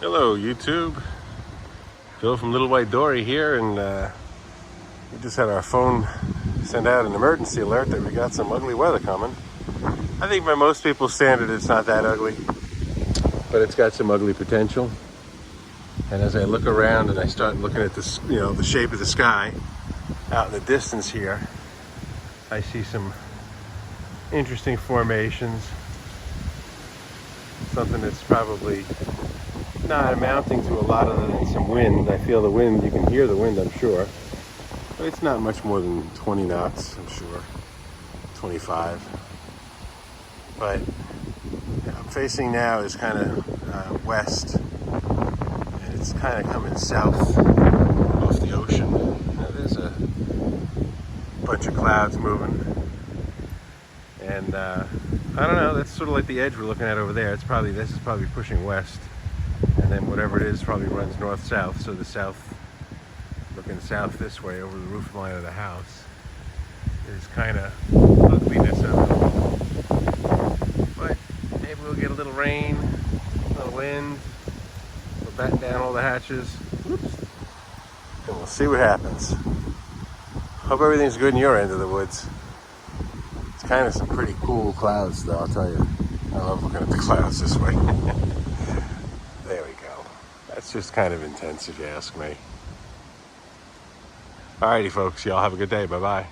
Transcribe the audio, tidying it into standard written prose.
Hello YouTube, Phil from Little White Dory here, and we just had our phone send out an emergency alert that we got some ugly weather coming. I think by most people's standard it's not that ugly, but it's got some ugly potential. And as I look around and I start looking at this, the shape of the sky out in the distance here, I see some interesting formations. Something that's probably not amounting to a lot other than some wind. I feel the wind, you can hear the wind, I'm sure. But it's not much more than 20 knots, I'm sure. 25. But I'm facing now is kind of west. And it's kind of coming south off the ocean. Now, there's a bunch of clouds moving. And I don't know, that's sort of like the edge we're looking at over there. This is probably pushing west. And then whatever it is probably runs north-south, so the south, looking south this way over the roof line of the house, is kind of ugliness of it. But maybe we'll get a little rain, a little wind, we'll batten down all the hatches, whoops, and we'll see what happens. Hope everything's good in your end of the woods. It's kind of some pretty cool clouds though, I'll tell you. I love looking at the clouds this way. There we go. That's just kind of intense if you ask me. Alrighty folks, y'all have a good day. Bye-bye.